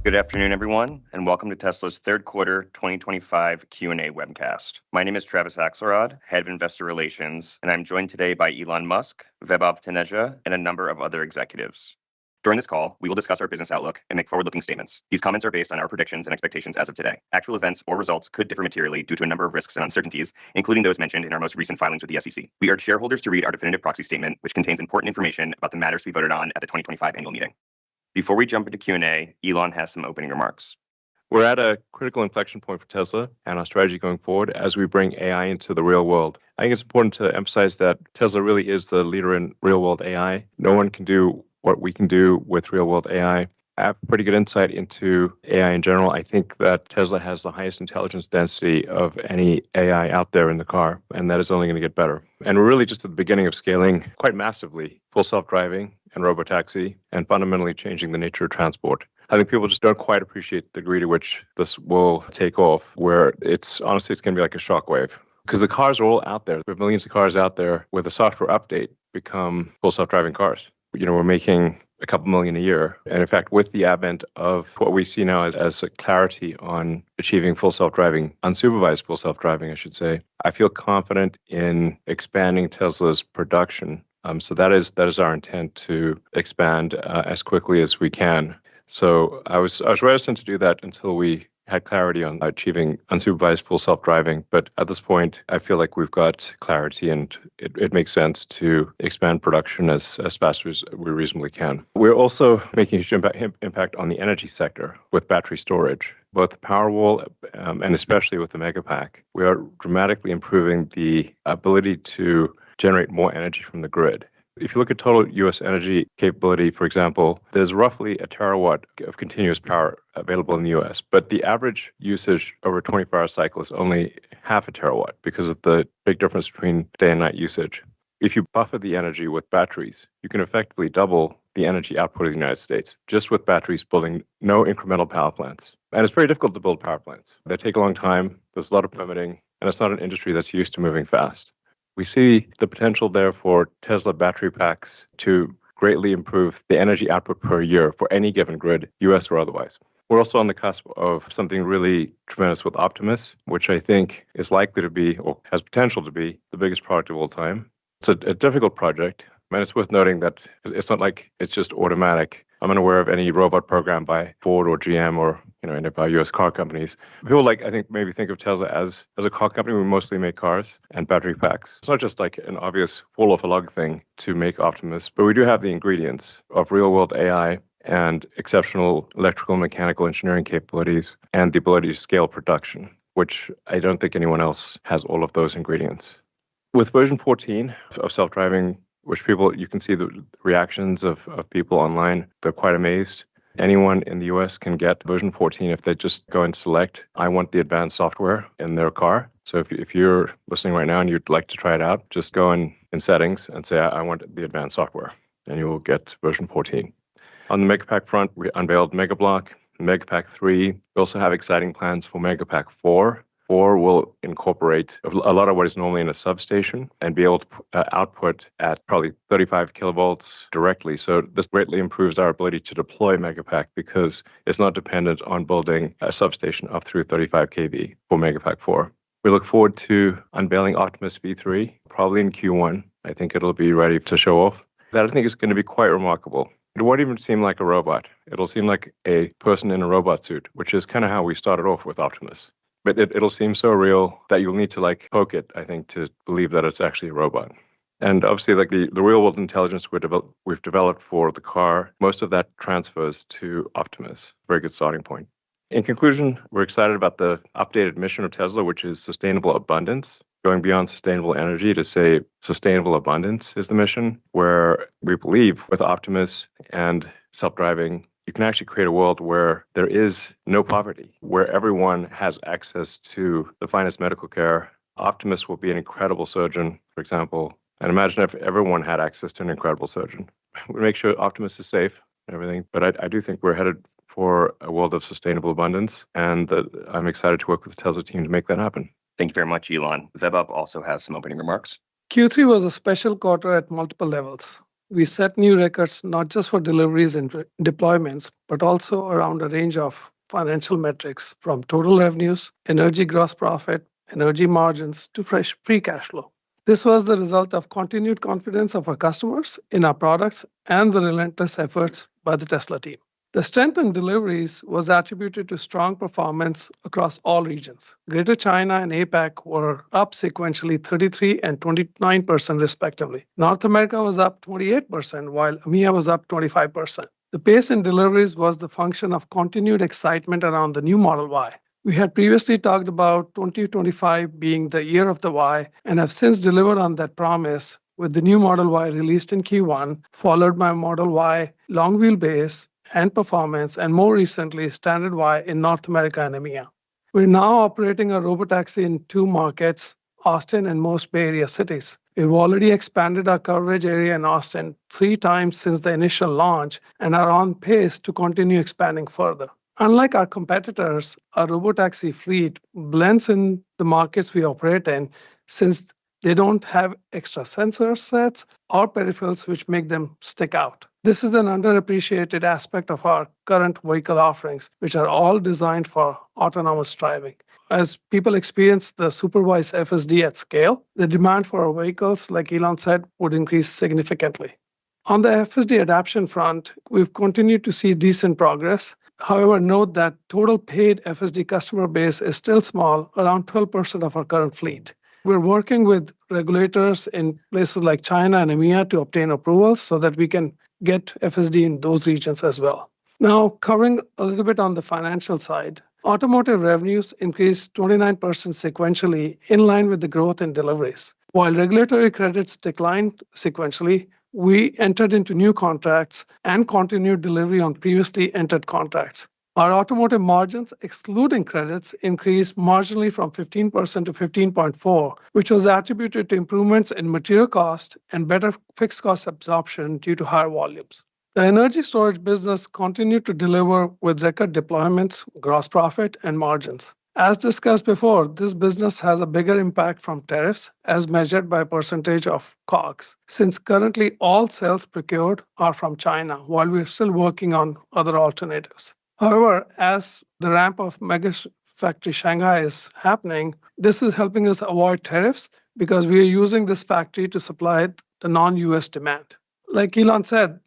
Good afternoon, everyone, and welcome to Tesla's third quarter 2025 Q&A webcast. My name is Travis Axelrod, Head of Investor Relations, and I'm joined today by Elon Musk, Vaibhav Taneja, and a number of other executives. During this call, we will discuss our business outlook and make forward-looking statements. These comments are based on our predictions and expectations as of today. Actual events or results could differ materially due to a number of risks and uncertainties, including those mentioned in our most recent filings with the SEC. We urge shareholders to read our definitive proxy statement, which contains important information about the matters we voted on at the 2025 annual meeting. Before we jump into Q&A, Elon has some opening remarks. We're at a critical inflection point for Tesla and our strategy going forward as we bring AI into the real world. I think it's important to emphasize that Tesla really is the leader in real-world AI. No one can do what we can do with real-world AI. I have pretty good insight into AI in general. I think that Tesla has the highest intelligence density of any AI out there in the car, and that is only going to get better. And we're really just at the beginning of scaling quite massively full self-driving and robotaxi and fundamentally changing the nature of transport. I think people just don't quite appreciate the degree to which this will take off, where it's going to be like a shockwave. Because the cars are all out there. There are millions of cars out there with a software update become full self-driving cars. We're making a couple million a year. And in fact, with the advent of what we see now as a clarity on achieving full self-driving, unsupervised full self-driving, I should say, I feel confident in expanding Tesla's production. So that is our intent, to expand as quickly as we can. So I was reticent to do that until we had clarity on achieving unsupervised full self-driving. But at this point, I feel like we've got clarity, and it makes sense to expand production as fast as we reasonably can. We're also making a huge impact on the energy sector with battery storage, both the Powerwall and especially with the Megapack. We are dramatically improving the ability to generate more energy from the grid. If you look at total U.S. energy capability, for example, there's roughly a terawatt of continuous power available in the U.S., but the average usage over a 24-hour cycle is only half a terawatt because of the big difference between day and night usage. If you buffer the energy with batteries, you can effectively double the energy output of the United States just with batteries, building no incremental power plants. And it's very difficult to build power plants. They take a long time, there's a lot of permitting, and it's not an industry that's used to moving fast. We see the potential there for Tesla battery packs to greatly improve the energy output per year for any given grid, US or otherwise. We're also on the cusp of something really tremendous with Optimus, which I think is likely to be, or has potential to be, the biggest product of all time. It's a difficult project, and it's worth noting that it's not like it's just automatic. I'm unaware of any robot program by Ford or GM or any of our US car companies. People maybe think of Tesla as a car company. We mostly make cars and battery packs. It's not just like an obvious fall off a log thing to make Optimus, but we do have the ingredients of real world AI and exceptional electrical and mechanical engineering capabilities and the ability to scale production, which I don't think anyone else has all of those ingredients. With version 14 of self-driving, which you can see the reactions of people online, they're quite amazed. Anyone in the US can get version 14 if they just go and select, I want the advanced software in their car. So if you're listening right now and you'd like to try it out, just go in settings and say, I want the advanced software, and you will get version 14. On the Megapack front, we unveiled Megablock, Megapack 3. We also have exciting plans for Megapack 4. 4 will incorporate a lot of what is normally in a substation and be able to output at probably 35 kilovolts directly. So this greatly improves our ability to deploy Megapack because it's not dependent on building a substation up through 35 kV for Megapack 4. We look forward to unveiling Optimus V3, probably in Q1. I think it'll be ready to show off. That I think is going to be quite remarkable. It won't even seem like a robot. It'll seem like a person in a robot suit, which is kind of how we started off with Optimus. But it'll seem so real that you'll need to poke it, I think, to believe that it's actually a robot. And obviously, the real-world intelligence we've developed for the car, most of that transfers to Optimus. Very good starting point. In conclusion, we're excited about the updated mission of Tesla, which is sustainable abundance. Going beyond sustainable energy to say sustainable abundance is the mission, where we believe with Optimus and self-driving, you can actually create a world where there is no poverty, where everyone has access to the finest medical care. Optimus will be an incredible surgeon, for example. And imagine if everyone had access to an incredible surgeon. We make sure Optimus is safe and everything. But I do think we're headed for a world of sustainable abundance. And I'm excited to work with the Tesla team to make that happen. Thank you very much, Elon. Vaibhav also has some opening remarks. Q3 was a special quarter at multiple levels. we set new records not just for deliveries and deployments, but also around a range of financial metrics from total revenues, energy gross profit, energy margins to fresh free cash flow. This was the result of continued confidence of our customers in our products and the relentless efforts by the Tesla team. The strength in deliveries was attributed to strong performance across all regions. Greater China and APAC were up sequentially 33 and 29% respectively. North America was up 28%, while EMEA was up 25%. The pace in deliveries was the function of continued excitement around the new Model Y. We had previously talked about 2025 being the year of the Y and have since delivered on that promise with the new Model Y released in Q1, followed by Model Y long wheelbase and performance, and more recently, Standard Y in North America and EMEA. We're now operating a robotaxi in 2 markets, Austin and most Bay Area cities. We've already expanded our coverage area in Austin 3 times since the initial launch and are on pace to continue expanding further. Unlike our competitors, our robotaxi fleet blends in the markets we operate in since they don't have extra sensor sets or peripherals which make them stick out. This is an underappreciated aspect of our current vehicle offerings, which are all designed for autonomous driving. As people experience the supervised FSD at scale, the demand for our vehicles, like Elon said, would increase significantly. On the FSD adoption front, we've continued to see decent progress. However, note that total paid FSD customer base is still small, around 12% of our current fleet. We're working with regulators in places like China and EMEA to obtain approvals so that we can get FSD in those regions as well. Now, covering a little bit on the financial side, automotive revenues increased 29% sequentially in line with the growth in deliveries. While regulatory credits declined sequentially, we entered into new contracts and continued delivery on previously entered contracts. Our automotive margins, excluding credits, increased marginally from 15% to 15.4%, which was attributed to improvements in material cost and better fixed cost absorption due to higher volumes. The energy storage business continued to deliver with record deployments, gross profit, and margins. As discussed before, this business has a bigger impact from tariffs as measured by percentage of COGS, since currently all cells procured are from China, while we're still working on other alternatives. However, as the ramp of Mega Factory Shanghai is happening, this is helping us avoid tariffs because we are using this factory to supply the non-US demand. Like Elon said,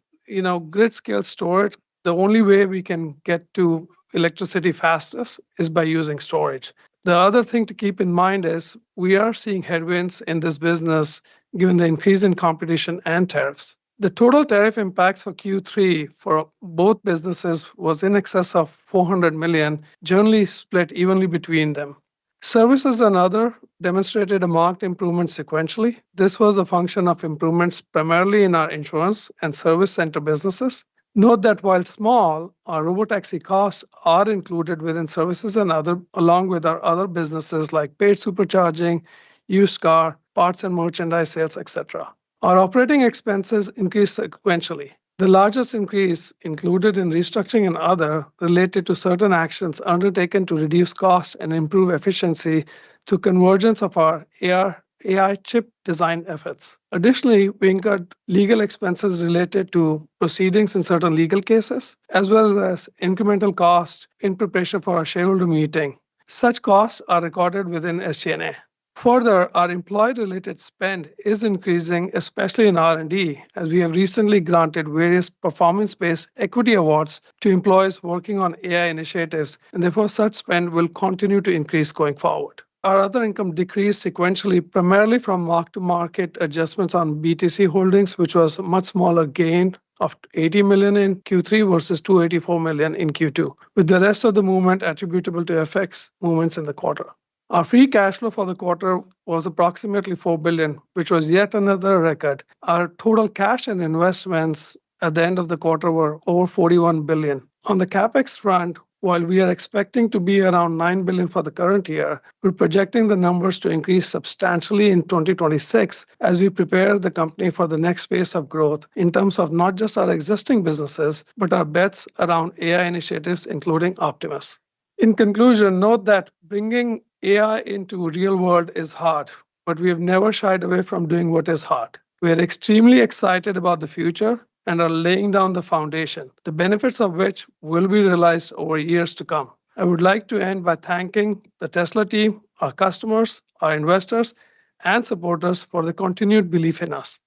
grid scale storage, the only way we can get to electricity fastest is by using storage. The other thing to keep in mind is we are seeing headwinds in this business given the increase in competition and tariffs. The total tariff impacts for Q3 for both businesses was in excess of $400 million, generally split evenly between them. Services and other demonstrated a marked improvement sequentially. This was a function of improvements primarily in our insurance and service center businesses. Note that while small, our robotaxi costs are included within services and other, along with our other businesses like paid supercharging, used car, parts and merchandise sales, etc. Our operating expenses increased sequentially. The largest increase included in restructuring and other related to certain actions undertaken to reduce cost and improve efficiency through convergence of our AI chip design efforts. Additionally, we incurred legal expenses related to proceedings in certain legal cases, as well as incremental costs in preparation for our shareholder meeting. Such costs are recorded within SG&A. Further, our employee-related spend is increasing, especially in R&D, as we have recently granted various performance-based equity awards to employees working on AI initiatives, and therefore such spend will continue to increase going forward. Our other income decreased sequentially, primarily from mark-to-market adjustments on BTC holdings, which was a much smaller gain of $80 million in Q3 versus $284 million in Q2, with the rest of the movement attributable to FX movements in the quarter. Our free cash flow for the quarter was approximately $4 billion, which was yet another record. Our total cash and investments at the end of the quarter were over $41 billion. On the CapEx front, while we are expecting to be around $9 billion for the current year, we're projecting the numbers to increase substantially in 2026 as we prepare the company for the next phase of growth in terms of not just our existing businesses, but our bets around AI initiatives, including Optimus. In conclusion, note that bringing AI into real world is hard, but we have never shied away from doing what is hard. We are extremely excited about the future and are laying down the foundation, the benefits of which will be realized over years to come. I would like to end by thanking the Tesla team, our customers, our investors, and supporters for the continued belief in us.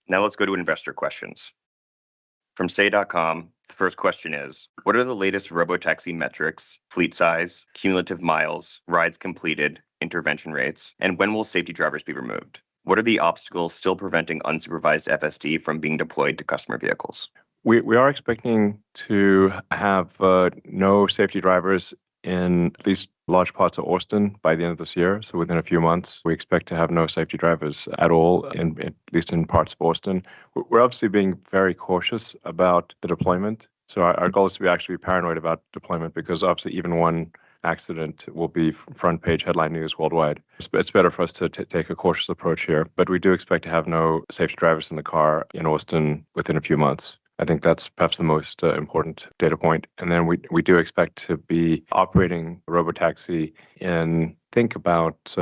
Now let's go to investor questions. From say.com, the first question is, what are the latest robotaxi metrics, fleet size, cumulative miles, rides completed, intervention rates, and when will safety drivers be removed? What are the obstacles still preventing unsupervised FSD from being deployed to customer vehicles? We are expecting to have no safety drivers in at least large parts of Austin by the end of this year. So within a few months, we expect to have no safety drivers at all, at least in parts of Austin. We're obviously being very cautious about the deployment. So our goal is to be actually paranoid about deployment because obviously even one accident will be front page headline news worldwide. It's better for us to take a cautious approach here, but we do expect to have no safety drivers in the car in Austin within a few months. I think that's perhaps the most important data point. And then we do expect to be operating robotaxi in, think about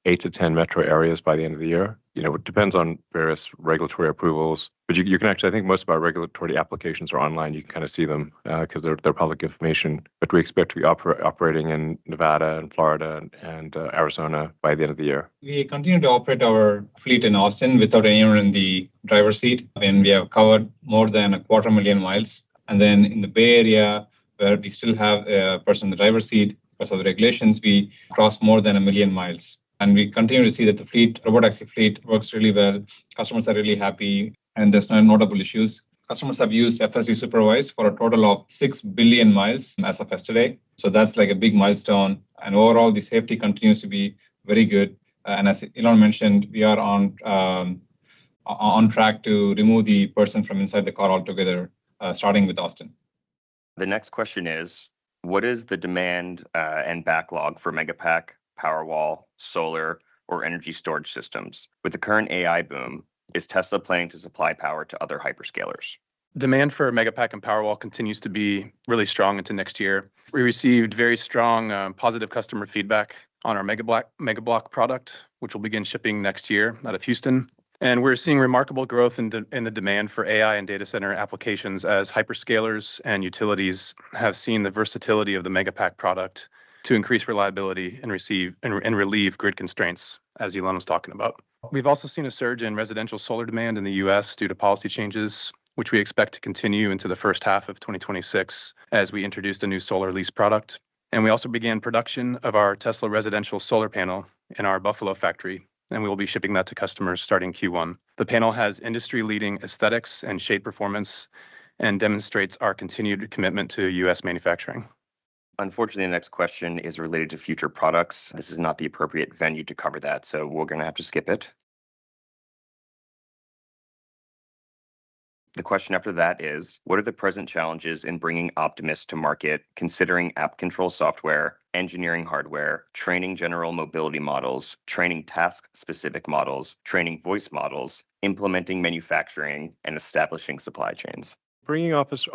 8 to 10 metro areas by the end of the year. It depends on various regulatory approvals, but you can actually, I think most of our regulatory applications are online. You can kind of see them because they're public information. But we expect to be operating in Nevada and Florida and Arizona by the end of the year. We continue to operate our fleet in Austin without anyone in the driver's seat, and we have covered more than 250,000 miles. And then in the Bay Area, where we still have a person in the driver's seat because of the regulations, we crossed more than 1 million miles. And we continue to see that the robotaxi fleet works really well. Customers are really happy, and there's no notable issues. Customers have used FSD Supervised for a total of 6 billion miles as of yesterday. So that's like a big milestone. And overall, the safety continues to be very good. And as Elon mentioned, we are on track to remove the person from inside the car altogether, starting with Austin. The next question is, what is the demand and backlog for Megapack, Powerwall, solar, or energy storage systems? With the current AI boom, is Tesla planning to supply power to other hyperscalers? Demand for Megapack and Powerwall continues to be really strong into next year. We received very strong positive customer feedback on our Megablock product, which will begin shipping next year out of Houston. And we're seeing remarkable growth in the demand for AI and data center applications as hyperscalers and utilities have seen the versatility of the Megapack product to increase reliability and relieve grid constraints, as Elon was talking about. We've also seen a surge in residential solar demand in the US due to policy changes, which we expect to continue into the first half of 2026 as we introduced a new solar lease product. And we also began production of our Tesla residential solar panel in our Buffalo factory, and we will be shipping that to customers starting Q1. The panel has industry-leading aesthetics and shade performance and demonstrates our continued commitment to US manufacturing. Unfortunately, the next question is related to future products. This is not the appropriate venue to cover that, so we're going to have to skip it. The question after that is, what are the present challenges in bringing Optimus to market, considering app control software, engineering hardware, training general mobility models, training task-specific models, training voice models, implementing manufacturing, and establishing supply chains? Bringing Optimus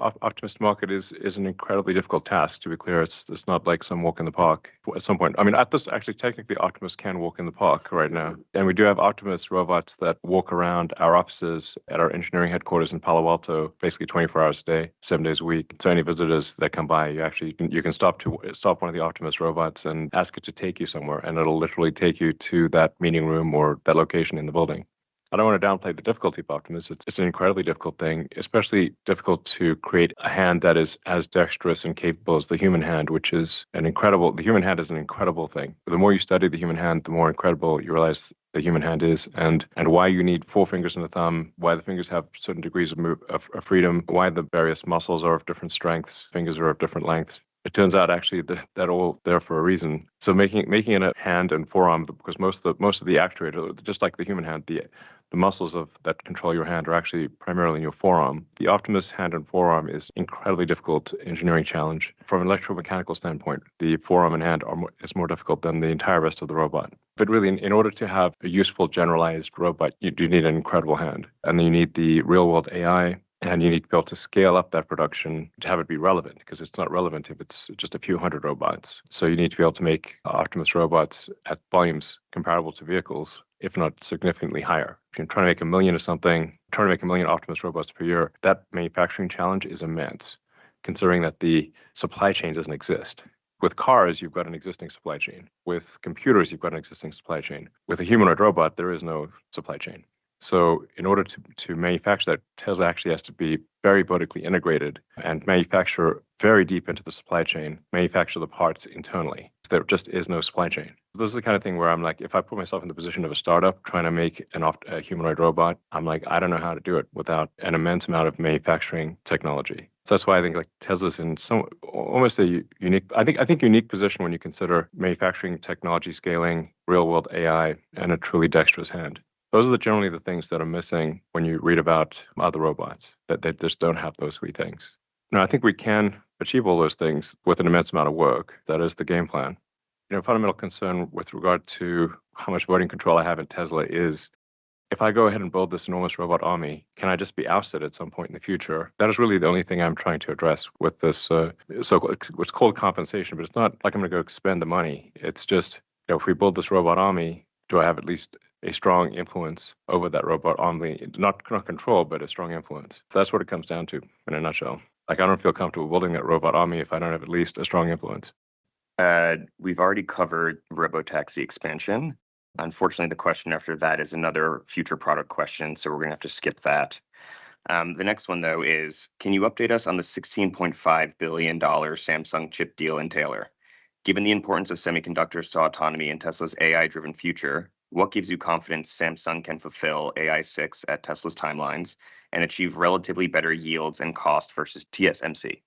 to market is an incredibly difficult task. To be clear, it's not like some walk in the park at some point. I mean, technically, Optimus can walk in the park right now. And we do have Optimus robots that walk around our offices at our engineering headquarters in Palo Alto, basically 24 hours a day, 7 days a week. So any visitors that come by, you can stop one of the Optimus robots and ask it to take you somewhere, and it'll literally take you to that meeting room or that location in the building. I don't want to downplay the difficulty of Optimus. It's an incredibly difficult thing, especially difficult to create a hand that is as dexterous and capable as the human hand, which is the human hand is an incredible thing. The more you study the human hand, the more incredible you realize the human hand is, and why you need 4 fingers and a thumb, why the fingers have certain degrees of freedom, why the various muscles are of different strengths, fingers are of different lengths. It turns out actually that all there for a reason. So making it a hand and forearm, because most of the actuator, just like the human hand, the muscles that control your hand are actually primarily in your forearm. The Optimus hand and forearm is incredibly difficult engineering challenge. From an electromechanical standpoint, the forearm and hand is more difficult than the entire rest of the robot. But really, in order to have a useful generalized robot, you do need an incredible hand. And then you need the real-world AI, and you need to be able to scale up that production to have it be relevant, because it's not relevant if it's just a few hundred robots. So you need to be able to make Optimus robots at volumes comparable to vehicles. if not significantly higher. If you're trying to make 1 million of something, trying to make 1 million Optimus robots per year, that manufacturing challenge is immense, considering that the supply chain doesn't exist. With cars, you've got an existing supply chain. With computers, you've got an existing supply chain. With a humanoid robot, there is no supply chain. So in order to manufacture that, Tesla actually has to be very vertically integrated and manufacture very deep into the supply chain, manufacture the parts internally. There just is no supply chain. This is the kind of thing where I'm like, if I put myself in the position of a startup trying to make a humanoid robot, I'm like, I don't know how to do it without an immense amount of manufacturing technology. So that's why I think like Tesla's in almost a unique, I think unique position when you consider manufacturing technology scaling, real world AI, and a truly dexterous hand. Those are generally the things that are missing when you read about other robots, that they just don't have those three things. Now, I think we can achieve all those things with an immense amount of work. That is the game plan. Fundamental concern with regard to how much voting control I have in Tesla is, if I go ahead and build this enormous robot army, can I just be ousted at some point in the future? That is really the only thing I'm trying to address with this. So it's called compensation, but it's not like I'm going to go spend the money. It's just, if we build this robot army, do I have at least a strong influence over that robot army? Not control, but a strong influence. So that's what it comes down to in a nutshell. Like, I don't feel comfortable building that robot army if I don't have at least a strong influence. We've already covered robotaxi expansion. Unfortunately, the question after that is another future product question, so we're going to have to skip that. The next one, though, is, can you update us on the $16.5 billion Samsung chip deal in Taylor? Given the importance of semiconductors to autonomy and Tesla's AI-driven future, what gives you confidence Samsung can fulfill AI6 at Tesla's timelines and achieve relatively better yields and cost versus TSMC?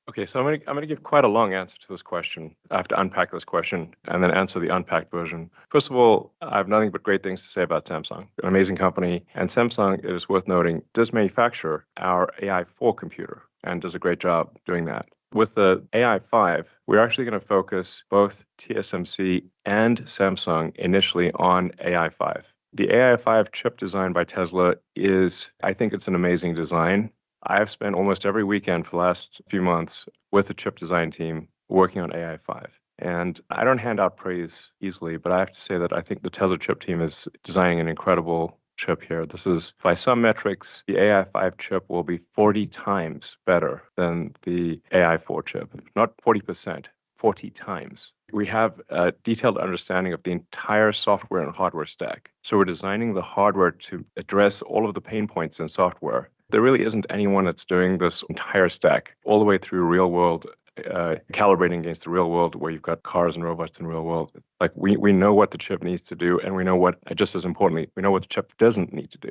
Okay, so I'm going to give quite a long answer to this question. I have to unpack this question and then answer the unpacked version. First of all, I have nothing but great things to say about Samsung. An amazing company. And Samsung, it is worth noting, does manufacture our AI4 computer and does a great job doing that. With the AI5, we're actually going to focus both TSMC and Samsung initially on AI5. The AI5 chip designed by Tesla I think it's an amazing design. I've spent almost every weekend for the last few months with the chip design team working on AI5. And I don't hand out praise easily, but I have to say that I think the Tesla chip team is designing an incredible chip here. This is, by some metrics, the AI5 chip will be 40 times better than the AI4 chip. Not 40%, 40 times. We have a detailed understanding of the entire software and hardware stack. So we're designing the hardware to address all of the pain points in software. There really isn't anyone that's doing this entire stack all the way through real world, calibrating against the real world where you've got cars and robots in the real world. Like we know what the chip needs to do, and we know what, just as importantly, we know what the chip doesn't need to do.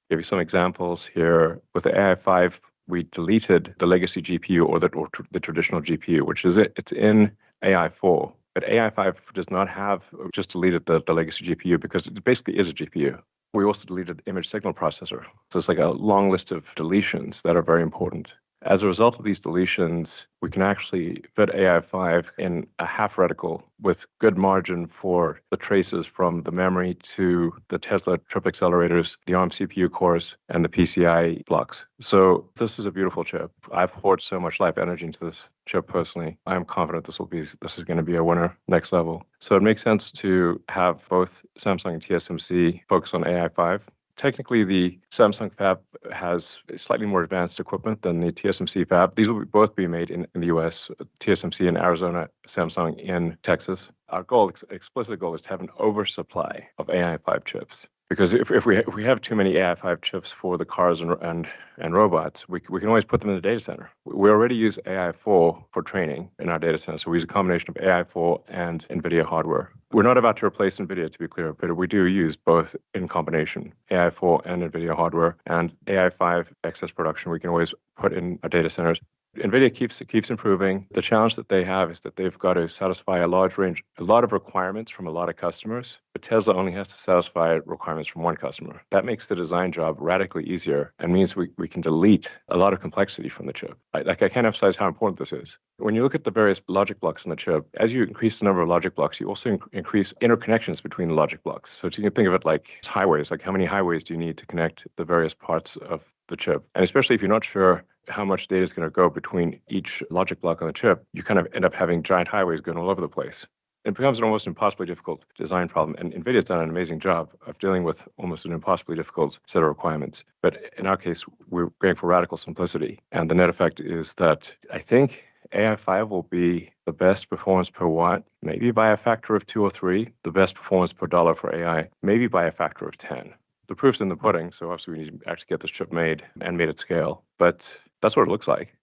Give you some examples here. With the AI5, we deleted the legacy GPU or the traditional GPU, which is it's in AI4. But AI5 does not have just deleted the legacy GPU because it basically is a GPU. We also deleted the image signal processor. So it's like a long list of deletions that are very important. As a result of these deletions, we can actually fit AI5 in a half reticle with good margin for the traces from the memory to the Tesla chip accelerators, the ARM CPU cores, and the PCI blocks. So this is a beautiful chip. I've poured so much life energy into this chip personally. I am confident this is going to be a winner next level. So it makes sense to have both Samsung and TSMC focus on AI5. Technically, the Samsung fab has slightly more advanced equipment than the TSMC fab. These will both be made in the US, TSMC in Arizona, Samsung in Texas. Our explicit goal is to have an oversupply of AI5 chips. Because if we have too many AI5 chips for the cars and robots, we can always put them in the data center. We already use AI4 for training in our data center. So we use a combination of AI4 and NVIDIA hardware. We're not about to replace NVIDIA, to be clear, but we do use both in combination, AI4 and NVIDIA hardware. And AI5 excess production, we can always put in our data centers. NVIDIA keeps improving. The challenge that they have is that they've got to satisfy a lot of requirements from a lot of customers, but Tesla only has to satisfy requirements from one customer. That makes the design job radically easier and means we can delete a lot of complexity from the chip. I can't emphasize how important this is. When you look at the various logic blocks in the chip, as you increase the number of logic blocks, you also increase interconnections between the logic blocks. So you can think of it like highways, like how many highways do you need to connect the various parts of the chip? And especially if you're not sure how much data is going to go between each logic block on the chip, you kind of end up having giant highways going all over the place. It becomes an almost impossibly difficult design problem. And NVIDIA's done an amazing job of dealing with almost an impossibly difficult set of requirements. But in our case, we're going for radical simplicity. And the net effect is that I think AI5 will be the best performance per watt, maybe by a factor of 2 or 3, the best performance per dollar for AI, maybe by a factor of 10. The proof's in the pudding, so obviously we need to actually get this chip made and made at scale. But that's what it looks like.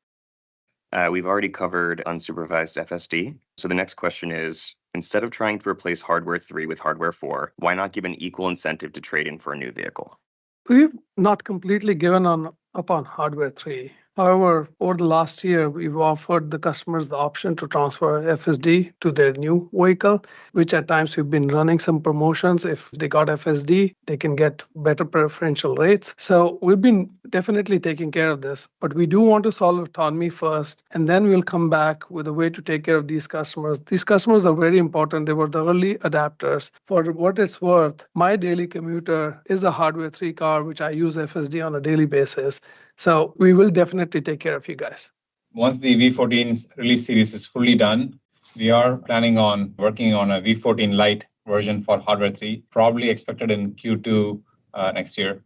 We've already covered unsupervised FSD. So the next question is, instead of trying to replace hardware 3 with hardware 4, why not give an equal incentive to trade in for a new vehicle? We've not completely given up on hardware 3. However, over the last year, we've offered the customers the option to transfer FSD to their new vehicle, which at times we've been running some promotions. If they got FSD, they can get better preferential rates. So we've been definitely taking care of this, but we do want to solve autonomy first, and then we'll come back with a way to take care of these customers. These customers are very important. They were the early adapters. For what it's worth, my daily commuter is a hardware 3 car, which I use FSD on a daily basis. So we will definitely take care of you guys. Once the V14's release series is fully done, we are planning on working on a V14 Lite version for hardware 3, probably expected in Q2 next year.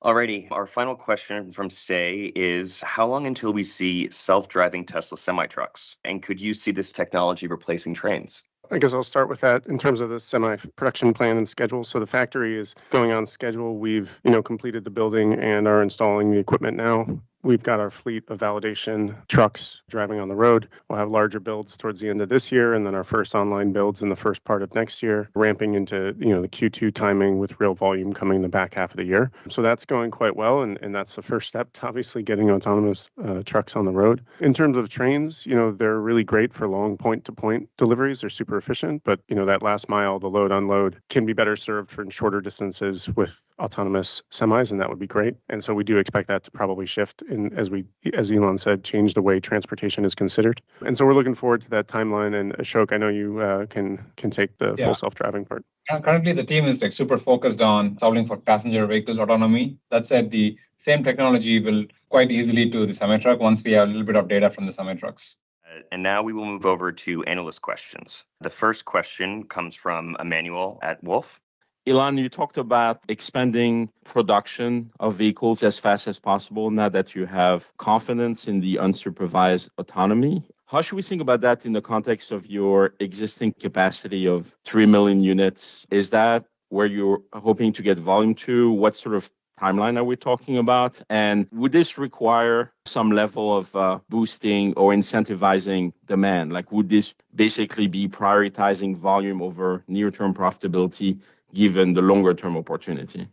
Alrighty, our final question from Say is, how long until we see self-driving Tesla semi-trucks? And could you see this technology replacing trains? I guess I'll start with that in terms of the semi-production plan and schedule. So the factory is going on schedule. We've, completed the building and are installing the equipment now. We've got our fleet of validation trucks driving on the road. We'll have larger builds towards the end of this year, and then our first online builds in the first part of next year, ramping into, the Q2 timing with real volume coming in the back half of the year. So that's going quite well, and that's the first step to obviously getting autonomous trucks on the road. In terms of trains, they're really great for long point-to-point deliveries. They're super efficient, but, that last mile, the load, unload, can be better served for shorter distances with autonomous semis, and that would be great. And so we do expect that to probably shift as Elon said, change the way transportation is considered. And so we're looking forward to that timeline. And Ashok, I know you can take the full self-driving part. Currently, the team is super focused on solving for passenger vehicle autonomy. That said, the same technology will quite easily do the semi-truck once we have a little bit of data from the semi-trucks. And now we will move over to analyst questions. The first question comes from Emmanuel at Wolf. Elon, you talked about expanding production of vehicles as fast as possible now that you have confidence in the unsupervised autonomy. How should we think about that in the context of your existing capacity of 3 million units? Is that where you're hoping to get volume to? What sort of timeline are we talking about? And would this require some level of boosting or incentivizing demand? Like, would this basically be prioritizing volume over near-term profitability given the longer-term opportunity?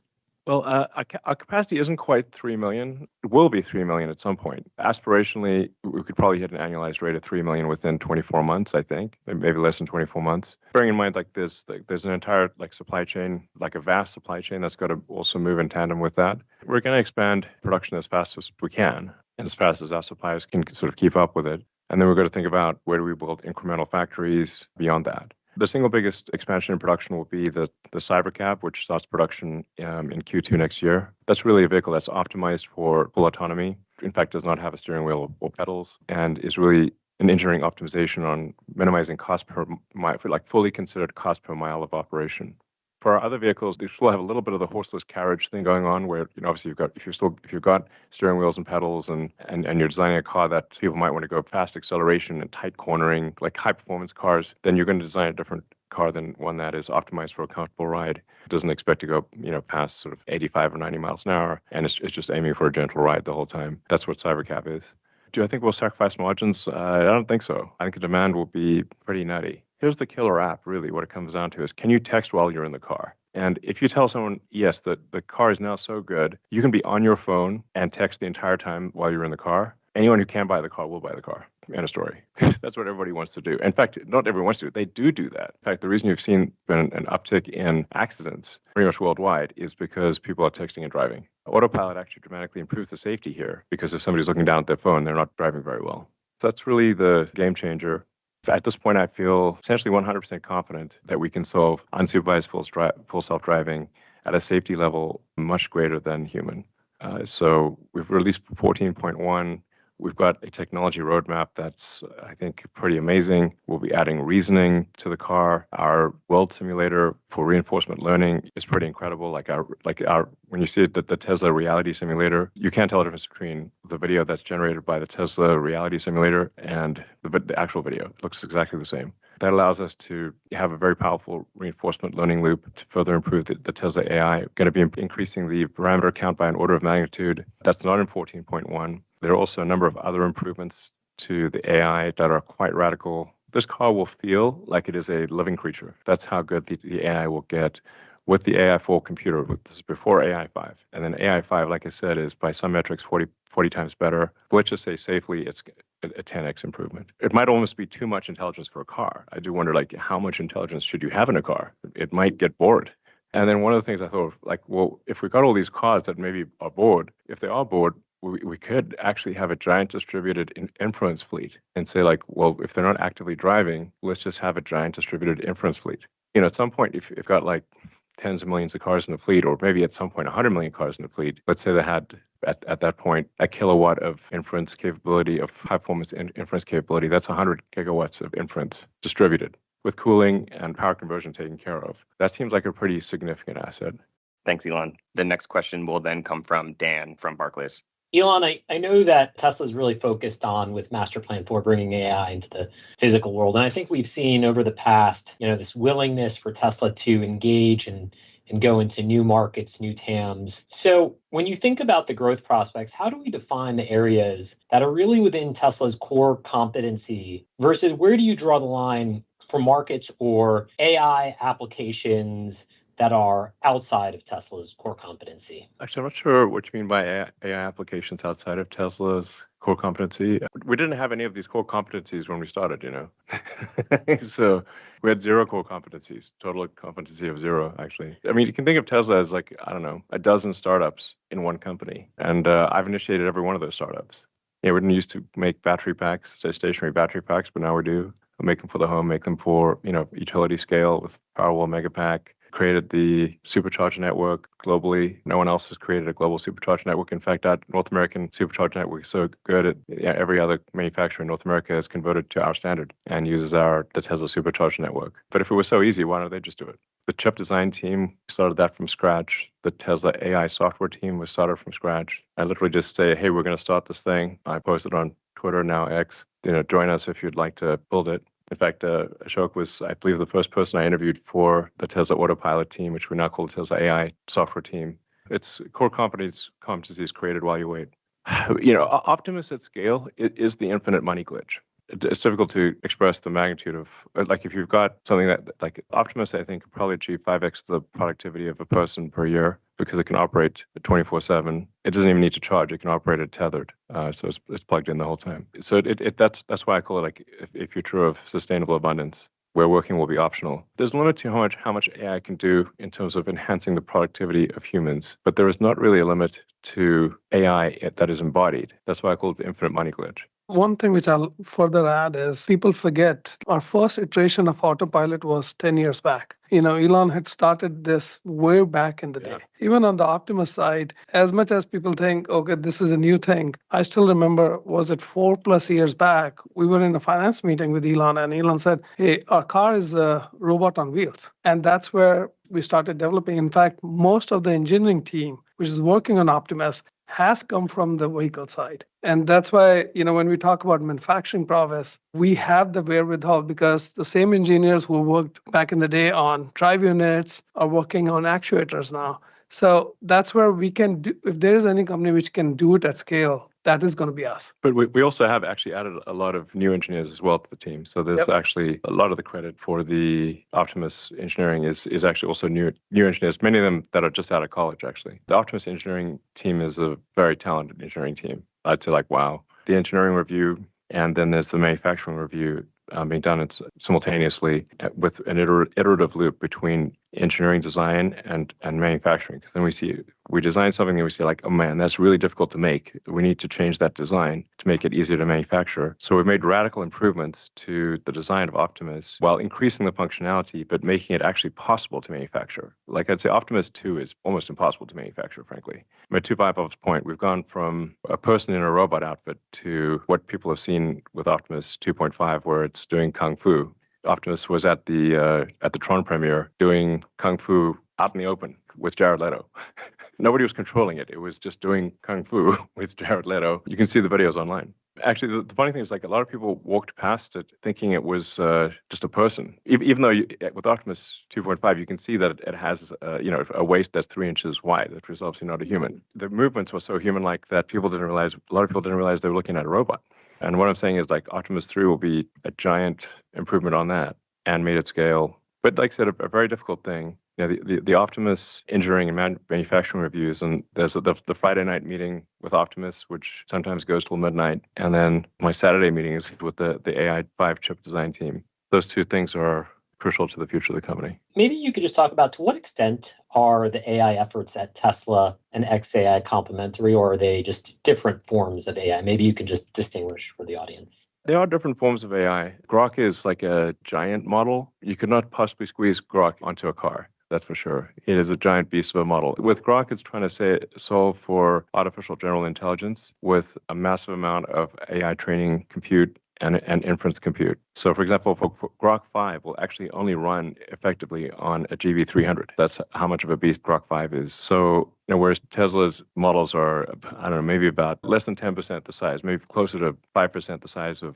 Well, our capacity isn't quite 3 million. It will be 3 million at some point. Aspirationally, we could probably hit an annualized rate of 3 million within 24 months, I think, maybe less than 24 months. Bearing in mind, there's an entire supply chain, a vast supply chain that's got to also move in tandem with that. We're going to expand production as fast as we can, and as fast as our suppliers can sort of keep up with it. And then we're going to think about where do we build incremental factories beyond that. The single biggest expansion in production will be the Cybercab, which starts production in Q2 next year. That's really a vehicle that's optimized for full autonomy. In fact, does not have a steering wheel or pedals, and is really an engineering optimization on minimizing cost per mile, for fully considered cost per mile of operation. For our other vehicles, they still have a little bit of the horseless carriage thing going on, where obviously if you've got steering wheels and pedals, and you're designing a car that people might want to go fast acceleration and tight cornering, like high performance cars, then you're going to design a different car than one that is optimized for a comfortable ride. It doesn't expect to go past sort of 85 or 90 miles an hour, and it's just aiming for a gentle ride the whole time. That's what Cybercab is. Do I think we'll sacrifice margins? I don't think so. I think the demand will be pretty nutty. Here's the killer app, really. What it comes down to is, can you text while you're in the car? And if you tell someone, yes, the car is now so good, you can be on your phone and text the entire time while you're in the car. Anyone who can buy the car will buy the car. End of story. That's what everybody wants to do. In fact, not everyone wants to do it. They do that. In fact, the reason you've seen an uptick in accidents pretty much worldwide is because people are texting and driving. Autopilot actually dramatically improves the safety here, because if somebody's looking down at their phone, they're not driving very well. So that's really the game changer. At this point, I feel essentially 100% confident that we can solve unsupervised full self-driving at a safety level much greater than human. So we've released 14.1. We've got a technology roadmap that's, I think, pretty amazing. We'll be adding reasoning to the car. Our world simulator for reinforcement learning is pretty incredible. When you see it, the Tesla reality simulator, you can't tell the difference between the video that's generated by the Tesla reality simulator and the actual video. It looks exactly the same. That allows us to have a very powerful reinforcement learning loop to further improve the Tesla AI. Going to be increasing the parameter count by an order of magnitude. That's not in 14.1. There are also a number of other improvements to the AI that are quite radical. This car will feel like it is a living creature. That's how good the AI will get with the AI4 computer. This is before AI5. And then AI5, like I said, is by some metrics 40 times better. Let's just say safely, it's a 10x improvement. It might almost be too much intelligence for a car. I do wonder, how much intelligence should you have in a car? It might get bored. And then one of the things I thought, if we got all these cars that maybe are bored, if they are bored, we could actually have a giant distributed inference fleet and say, if they're not actively driving, let's just have a giant distributed inference fleet. At some point, if you've got tens of millions of cars in the fleet, or maybe at some point 100 million cars in the fleet, let's say they had at that point a kilowatt of inference capability, of high performance inference capability, that's 100 gigawatts of inference distributed with cooling and power conversion taken care of. That seems like a pretty significant asset. Thanks, Elon. The next question will then come from Dan from Barclays. Elon, I know that Tesla's really focused on with Master Plan 4 bringing AI into the physical world. And I think we've seen over the past, this willingness for Tesla to engage and go into new markets, new TAMs. So when you think about the growth prospects, how do we define the areas that are really within Tesla's core competency versus where do you draw the line for markets or AI applications that are outside of Tesla's core competency? Actually, I'm not sure what you mean by AI applications outside of Tesla's core competency. We didn't have any of these core competencies when we started, So we had zero core competencies, total competency of zero, actually. I mean, you can think of Tesla as a dozen startups in one company. And I've initiated every one of those startups. We didn't used to make battery packs, stationary battery packs, but now we do. We make them for the home, make them for, utility scale with Powerwall Megapack. Created the supercharger network globally. No one else has created a global supercharger network. In fact, that North American supercharger network is so good, every other manufacturer in North America has converted to our standard and uses the Tesla supercharger network. But if it was so easy, why don't they just do it? The chip design team started that from scratch. The Tesla AI software team was started from scratch. I literally just say, hey, we're going to start this thing. I posted on Twitter, now X. Join us if you'd like to build it. In fact, Ashok was, I believe, the first person I interviewed for the Tesla Autopilot team, which we now call the Tesla AI software team. It's core competencies created while you wait. Optimus at scale is the infinite money glitch. It's difficult to express the magnitude of, if you've got something that, Optimus, I think, could probably achieve 5x the productivity of a person per year because it can operate 24/7. It doesn't even need to charge. It can operate it tethered. So it's plugged in the whole time. So that's why I call it a future of sustainable abundance, where working will be optional. There's a limit to how much AI can do in terms of enhancing the productivity of humans, but there is not really a limit to AI that is embodied. That's why I call it the infinite money glitch. One thing which I'll further add is people forget our first iteration of Autopilot was 10 years back. Elon had started this way back in the day. Even on the Optimus side, as much as people think, okay, this is a new thing, I still remember, was it 4+ years back, we were in a finance meeting with Elon and Elon said, hey, our car is a robot on wheels. And that's where we started developing. In fact, most of the engineering team, which is working on Optimus, has come from the vehicle side. And that's why, when we talk about manufacturing prowess, we have the wherewithal because the same engineers who worked back in the day on drive units are working on actuators now. So that's where we can do, if there is any company which can do it at scale, that is going to be us. But we also have actually added a lot of new engineers as well to the team. So there's actually a lot of the credit for the Optimus engineering is actually also new engineers, many of them that are just out of college, actually. The Optimus engineering team is a very talented engineering team. I'd say wow. The engineering review, and then there's the manufacturing review being done simultaneously with an iterative loop between engineering design and manufacturing. Because then we see We design something and we say like, oh man, that's really difficult to make. We need to change that design to make it easier to manufacture. So we've made radical improvements to the design of Optimus while increasing the functionality, but making it actually possible to manufacture. Like I'd say Optimus 2 is almost impossible to manufacture, frankly. To Bob's point, we've gone from a person in a robot outfit to what people have seen with Optimus 2.5, where it's doing Kung Fu. Optimus was at the Tron premiere doing Kung Fu out in the open with Jared Leto. Nobody was controlling it. It was just doing Kung Fu with Jared Leto. You can see the videos online. Actually, the funny thing is like a lot of people walked past it thinking it was just a person. Even though with Optimus 2.5, you can see that it has a waist that's 3 inches wide, which is obviously not a human. The movements were so human-like that a lot of people didn't realize they were looking at a robot. And what I'm saying is like Optimus 3 will be a giant improvement on that and made at scale. But like I said, a very difficult thing. The Optimus engineering and manufacturing reviews, and there's the Friday night meeting with Optimus, which sometimes goes till midnight, and then my Saturday meeting is with the AI 5 chip design team. Those two things are crucial to the future of the company. Maybe you could just talk about to what extent are the AI efforts at Tesla and xAI complementary, or are they just different forms of AI? Maybe you could just distinguish for the audience. There are different forms of AI. Grok is like a giant model. You could not possibly squeeze Grok onto a car. That's for sure. It is a giant beast of a model. With Grok, it's trying to solve for artificial general intelligence with a massive amount of AI training compute and inference compute. So, for example, for Grok 5 will actually only run effectively on a GB300. That's how much of a beast Grok 5 is. So, whereas Tesla's models are, I don't know, maybe about less than 10% the size, maybe closer to 5% the size of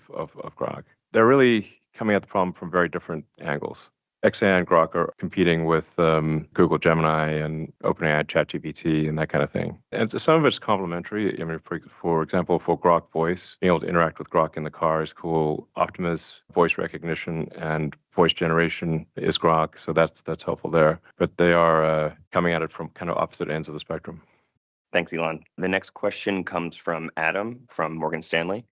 Grok. They're really coming at the problem from very different angles. xAI and Grok are competing with Google Gemini and OpenAI ChatGPT and that kind of thing. And so some of it's complementary. I mean, for example, for Grok Voice, being able to interact with Grok in the car is cool. Optimus voice recognition and voice generation is Grok, so that's helpful there. But they are coming at it from kind of opposite ends of the spectrum. Thanks, Elon. The next question comes from Adam from Morgan Stanley.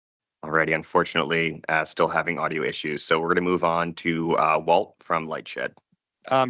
Already, unfortunately, still having audio issues. So we're going to move on to Walt from Lightshed.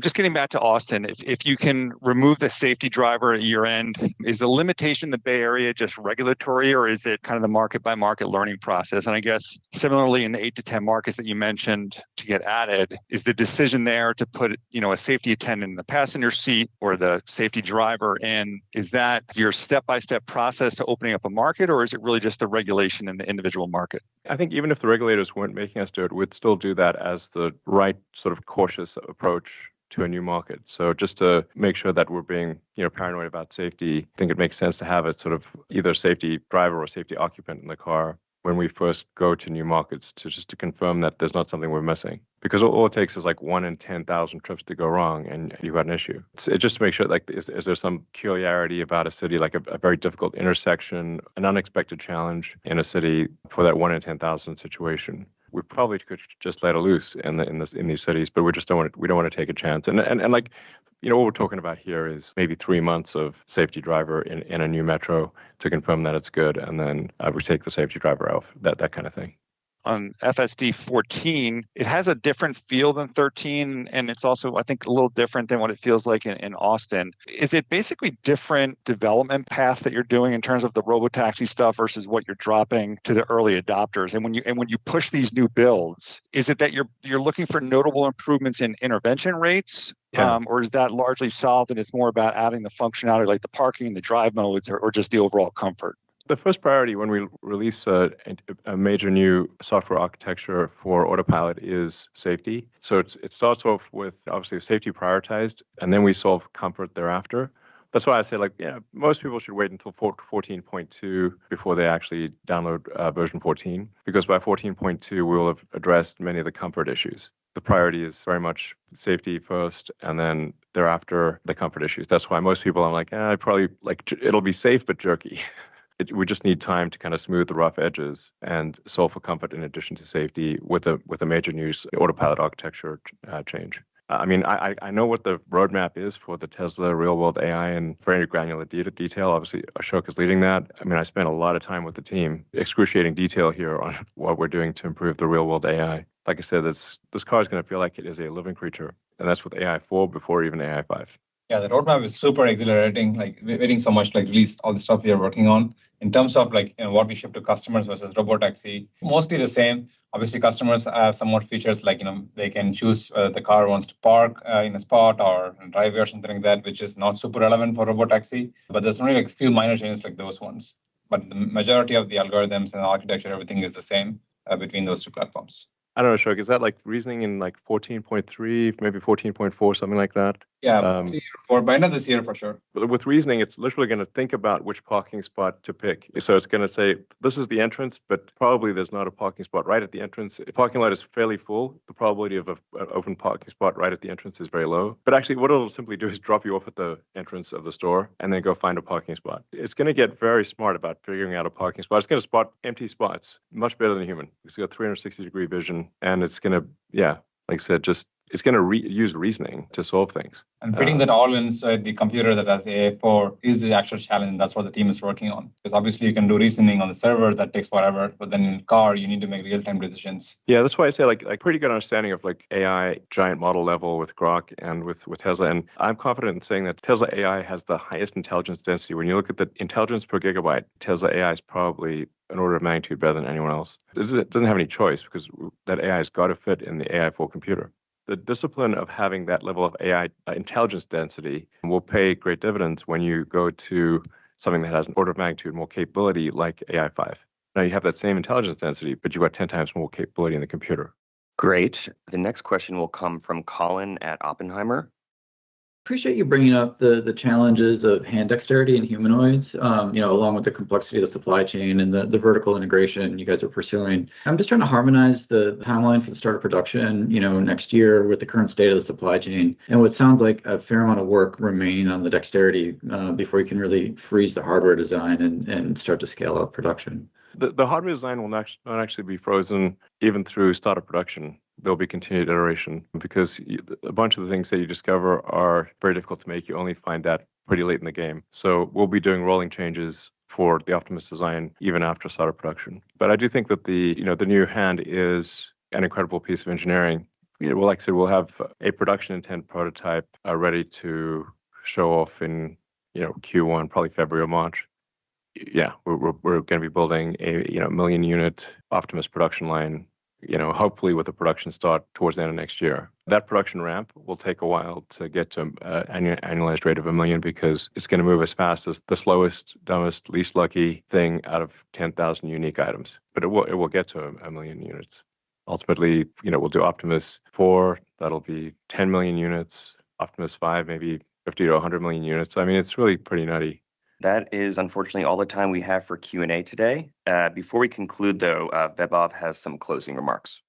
Just getting back to Austin, if you can remove the safety driver at year end, is the limitation in the Bay Area just regulatory, or is it kind of the market by market learning process? And I guess similarly in the 8 to 10 markets that you mentioned to get added, is the decision there to put a safety attendant in the passenger seat or the safety driver in? Is that your step-by-step process to opening up a market, or is it really just the regulation in the individual market? I think even if the regulators weren't making us do it, we'd still do that as the right sort of cautious approach to a new market. So just to make sure that we're being, paranoid about safety, I think it makes sense to have a sort of either safety driver or safety occupant in the car when we first go to new markets to confirm that there's not something we're missing. Because all it takes is like 1 in 10,000 trips to go wrong and you've got an issue. It's just to make sure, like, is there some peculiarity about a city, like a very difficult intersection, an unexpected challenge in a city for that 1 in 10,000 situation? We probably could just let it loose in these cities, but we don't want to take a chance. And like, what we're talking about here is maybe 3 months of safety driver in a new metro to confirm that it's good, and then we take the safety driver off, that kind of thing. On FSD 14, it has a different feel than 13, and it's also, I think, a little different than what it feels like in Austin. Is it basically different development path that you're doing in terms of the robotaxi stuff versus what you're dropping to the early adopters? And when you push these new builds, is it that you're looking for notable improvements in intervention rates? Yeah. Or is that largely solved and it's more about adding the functionality like the parking, the drive modes, or just the overall comfort? The first priority when we release a major new software architecture for Autopilot is safety. So it starts off with obviously safety prioritized, and then we solve comfort thereafter. That's why I say, most people should wait until 14.2 before they actually download version 14, because by 14.2, we will have addressed many of the comfort issues. The priority is very much safety first, and then thereafter the comfort issues. That's why most people, I'm like, it'll be safe but jerky. We just need time to kind of smooth the rough edges and solve for comfort in addition to safety with a major new Autopilot architecture change. I mean, I know what the roadmap is for the Tesla real-world AI in very granular detail. Obviously, Ashok is leading that. I mean, I spent a lot of time with the team, excruciating detail here on what we're doing to improve the real-world AI. Like I said, this car is going to feel like it is a living creature, and that's with AI 4 before even AI 5. Yeah, the roadmap is super exhilarating, like waiting so much, like release all the stuff we are working on. In terms of like what we ship to customers versus robotaxi, mostly the same. Obviously, customers have some more features like they can choose whether the car wants to park in a spot or in a driveway or something like that, which is not super relevant for robotaxi. But there's only like a few minor changes like those ones. But the majority of the algorithms and the architecture, everything is the same between those two platforms. I don't know, Ashok, is that like reasoning in like 14.3, maybe 14.4, something like that? Yeah, 3 or 4, by end of this year for sure. But with reasoning, it's literally going to think about which parking spot to pick. So it's going to say, this is the entrance, but probably there's not a parking spot right at the entrance. If the parking lot is fairly full, the probability of an open parking spot right at the entrance is very low. But actually, what it'll simply do is drop you off at the entrance of the store and then go find a parking spot. It's going to get very smart about figuring out a parking spot. It's going to spot empty spots much better than a human. It's got 360-degree vision, and it's going to, like I said, it's going to use reasoning to solve things. And fitting that all inside the computer that has AI4 is the actual challenge. That's what the team is working on. Because obviously you can do reasoning on the server that takes forever, but then in car you need to make real-time decisions. Yeah, that's why I say like pretty good understanding of like AI giant model level with Grok and with Tesla. And I'm confident in saying that Tesla AI has the highest intelligence density. When you look at the intelligence per gigabyte, Tesla AI is probably an order of magnitude better than anyone else. It doesn't have any choice because that AI has got to fit in the AI4 computer. The discipline of having that level of AI intelligence density will pay great dividends when you go to something that has an order of magnitude more capability like AI5. Now you have that same intelligence density, but you've got 10 times more capability in the computer. Great. The next question will come from Colin at Oppenheimer. Appreciate you bringing up the challenges of hand dexterity in humanoids, along with the complexity of the supply chain and the vertical integration you guys are pursuing. I'm just trying to harmonize the timeline for the start of production, next year with the current state of the supply chain. And what sounds like a fair amount of work remaining on the dexterity before you can really freeze the hardware design and start to scale up production. The hardware design will not actually be frozen even through startup production. There'll be continued iteration because a bunch of the things that you discover are very difficult to make. You only find that pretty late in the game. So we'll be doing rolling changes for the Optimus design even after startup production. But I do think that the new hand is an incredible piece of engineering. Well, like I said, we'll have a production intent prototype ready to show off in Q1, probably February or March. Yeah, we're going to be building a million unit Optimus production line, hopefully with a production start towards the end of next year. That production ramp will take a while to get to an annualized rate of 1 million because it's going to move as fast as the slowest, dumbest, least lucky thing out of 10,000 unique items. But it will get to 1 million units. Ultimately, we'll do Optimus 4, that'll be 10 million units, Optimus 5, maybe 50 to 100 million units. I mean, it's really pretty nutty. That is unfortunately all the time we have for Q&A today. Before we conclude, though, Vaibhav has some closing remarks.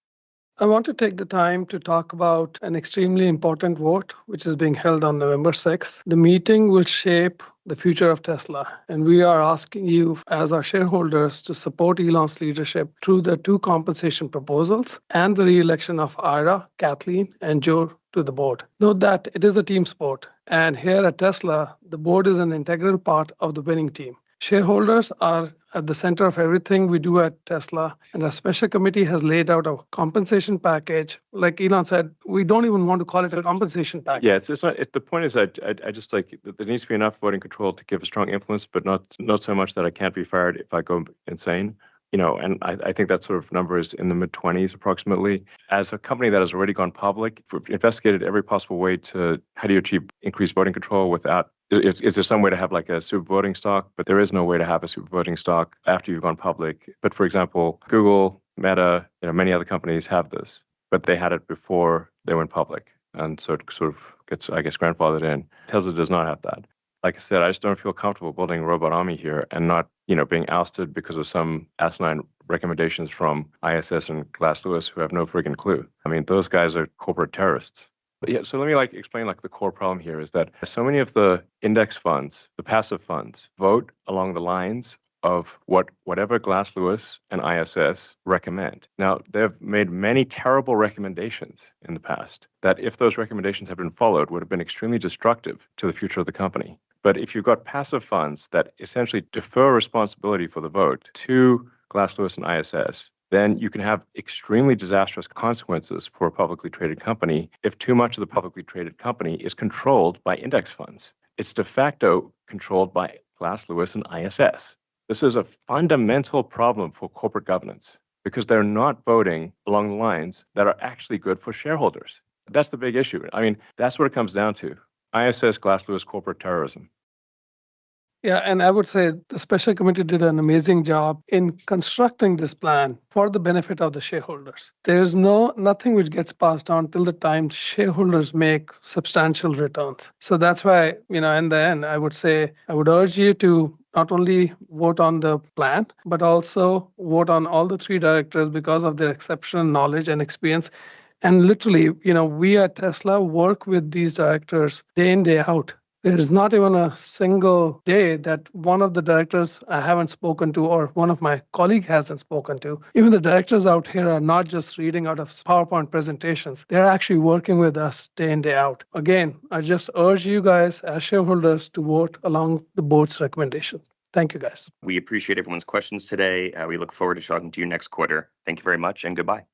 I want to take the time to talk about an extremely important vote, which is being held on November 6th. The meeting will shape the future of Tesla, and we are asking you as our shareholders to support Elon's leadership through the 2 compensation proposals and the re-election of Ira, Kathleen, and Joe to the board. Note that it is a team sport, and here at Tesla, the board is an integral part of the winning team. Shareholders are at the center of everything we do at Tesla, and our special committee has laid out a compensation package. Like Elon said, we don't even want to call it a compensation package. Yeah, it's not. The point is, I just like there needs to be enough voting control to give a strong influence, but not so much that I can't be fired if I go insane. And I think that sort of number is in the mid-20s approximately. As a company that has already gone public, we've investigated every possible way to how do you achieve increased voting control without. Is there some way to have like a super voting stock? But there is no way to have a super voting stock after you've gone public. But for example, Google, Meta, many other companies have this, but they had it before they went public. And so it sort of gets, I guess, grandfathered in. Tesla does not have that. Like I said, I just don't feel comfortable building a robot army here and not, being ousted because of some asinine recommendations from ISS and Glass Lewis who have no friggin' clue. I mean, those guys are corporate terrorists. But yeah, so let me explain the core problem here is that so many of the index funds, the passive funds, vote along the lines of whatever Glass Lewis and ISS recommend. Now, they've made many terrible recommendations in the past that if those recommendations had been followed would have been extremely destructive to the future of the company. But if you've got passive funds that essentially defer responsibility for the vote to Glass Lewis and ISS, then you can have extremely disastrous consequences for a publicly traded company if too much of the publicly traded company is controlled by index funds. It's de facto controlled by Glass Lewis and ISS. This is a fundamental problem for corporate governance because they're not voting along the lines that are actually good for shareholders. That's the big issue. I mean, that's what it comes down to. ISS, Glass Lewis, corporate terrorism. Yeah, and I would say the special committee did an amazing job in constructing this plan for the benefit of the shareholders. There's nothing which gets passed on till the time shareholders make substantial returns. So that's why, in the end, I would say I would urge you to not only vote on the plan, but also vote on all the three directors because of their exceptional knowledge and experience. And literally, we at Tesla work with these directors day in, day out. There is not even a single day that one of the directors I haven't spoken to or one of my colleague hasn't spoken to. Even the directors out here are not just reading out of PowerPoint presentations. They're actually working with us day in, day out. Again, I just urge you guys as shareholders to vote along the board's recommendation. Thank you, guys. We appreciate everyone's questions today. We look forward to talking to you next quarter. Thank you very much and goodbye.